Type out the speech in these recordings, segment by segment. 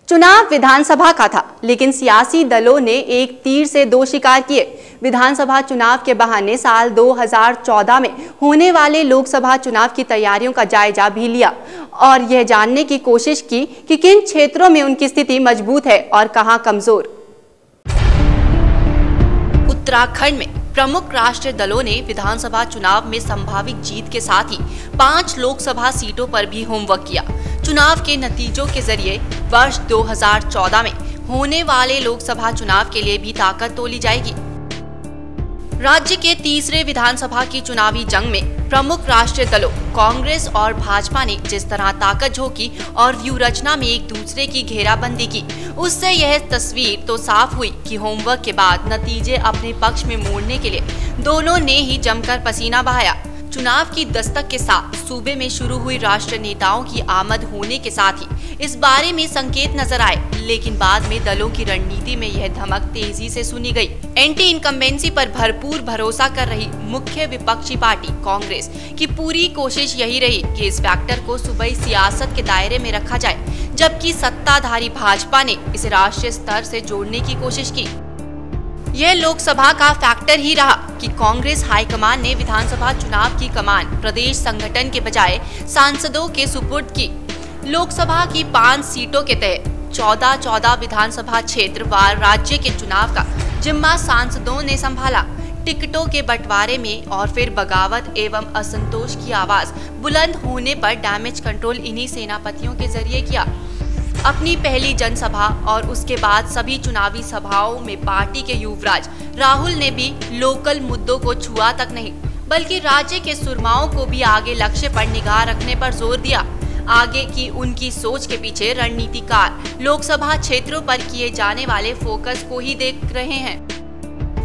चुनाव विधानसभा का था, लेकिन सियासी दलों ने एक तीर से दो शिकार किए। विधानसभा चुनाव के बहाने साल 2014 में होने वाले लोकसभा चुनाव की तैयारियों का जायजा भी लिया और यह जानने की कोशिश की कि किन क्षेत्रों में उनकी स्थिति मजबूत है और कहां कमजोर। उत्तराखंड में प्रमुख राष्ट्रीय दलों ने विधानसभा चुनाव में संभावित जीत के साथ ही 5 लोकसभा सीटों पर भी होमवर्क किया। चुनाव के नतीजों के जरिए वर्ष 2014 में होने वाले लोकसभा चुनाव के लिए भी ताकत तोली जाएगी। राज्य के तीसरे विधानसभा की चुनावी जंग में प्रमुख राष्ट्रीय दलों कांग्रेस और भाजपा ने जिस तरह ताकत झोंकी और व्यू रचना में एक दूसरे की घेराबंदी की, उससे यह तस्वीर तो साफ हुई कि होमवर्क के बाद नतीजे अपने पक्ष में मोड़ने के लिए दोनों ने ही जमकर पसीना बहाया। चुनाव की दस्तक के साथ सूबे में शुरू हुई राष्ट्रीय नेताओं की आमद होने के साथ ही इस बारे में संकेत नजर आए, लेकिन बाद में दलों की रणनीति में यह धमक तेजी से सुनी गई। एंटी इनकम्बेंसी पर भरपूर भरोसा कर रही मुख्य विपक्षी पार्टी कांग्रेस की पूरी कोशिश यही रही कि इस फैक्टर को सूबाई सियासत के दायरे में रखा जाए, जबकि सत्ताधारी भाजपा ने इसे राष्ट्रीय स्तर से जोड़ने की कोशिश की। यह लोकसभा का फैक्टर ही रहा कि कांग्रेस हाईकमान ने विधानसभा चुनाव की कमान प्रदेश संगठन के बजाय सांसदों के सुपुर्द की। लोकसभा की 5 सीटों के तहत 14 विधानसभा क्षेत्र वार राज्य के चुनाव का जिम्मा सांसदों ने संभाला। टिकटों के बंटवारे में और फिर बगावत एवं असंतोष की आवाज बुलंद होने पर डैमेज कंट्रोल इन्हीं सेनापतियों के जरिए किया। अपनी पहली जनसभा और उसके बाद सभी चुनावी सभाओं में पार्टी के युवराज राहुल ने भी लोकल मुद्दों को छुआ तक नहीं, बल्कि राज्य के सुरमाओं को भी आगे लक्ष्य पर निगाह रखने पर जोर दिया। आगे की उनकी सोच के पीछे रणनीतिकार लोकसभा क्षेत्रों पर किए जाने वाले फोकस को ही देख रहे हैं।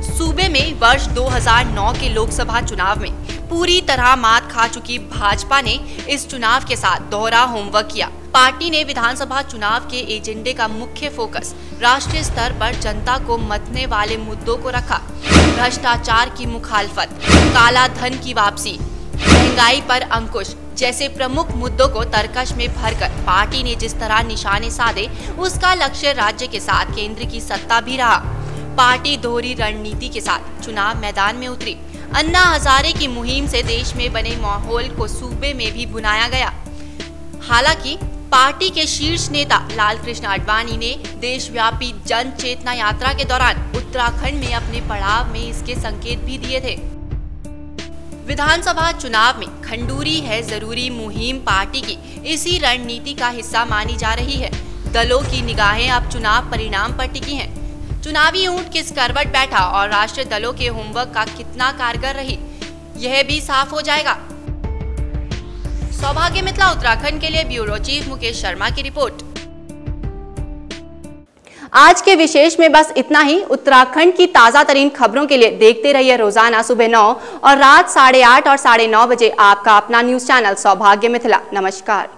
सूबे में वर्ष 2009 के लोकसभा चुनाव में पूरी तरह मात खा चुकी भाजपा ने इस चुनाव के साथ दोहरा होमवर्क किया। पार्टी ने विधानसभा चुनाव के एजेंडे का मुख्य फोकस राष्ट्रीय स्तर पर जनता को मतने वाले मुद्दों को रखा। भ्रष्टाचार की मुखालफत, काला धन की वापसी, महंगाई पर अंकुश जैसे प्रमुख मुद्दों को तरकश में भरकर पार्टी ने जिस तरह निशाने साधे, उसका लक्ष्य राज्य के साथ केंद्र की सत्ता भी रहा। पार्टी दोहरी रणनीति के साथ चुनाव मैदान में उतरी। अन्ना हजारे की मुहिम से देश में बने माहौल को सूबे में भी बुनाया गया। हालांकि पार्टी के शीर्ष नेता लाल कृष्ण आडवाणी ने देशव्यापी जन चेतना यात्रा के दौरान उत्तराखंड में अपने पड़ाव में इसके संकेत भी दिए थे। विधानसभा चुनाव में खंडूरी है जरूरी मुहिम पार्टी की इसी रणनीति का हिस्सा मानी जा रही है। दलों की निगाहें अब चुनाव परिणाम पर टिकी हैं। चुनावी ऊंट किस करवट बैठा और राष्ट्रीय दलों के होमवर्क का कितना कारगर रही, यह भी साफ हो जाएगा। सौभाग्य मिथिला उत्तराखंड के लिए ब्यूरो चीफ मुकेश शर्मा की रिपोर्ट। आज के विशेष में बस इतना ही। उत्तराखंड की ताजा तरीन खबरों के लिए देखते रहिए रोजाना सुबह 9 और रात 8:30 और 9:30 बजे आपका अपना न्यूज चैनल सौभाग्य मिथिला। नमस्कार।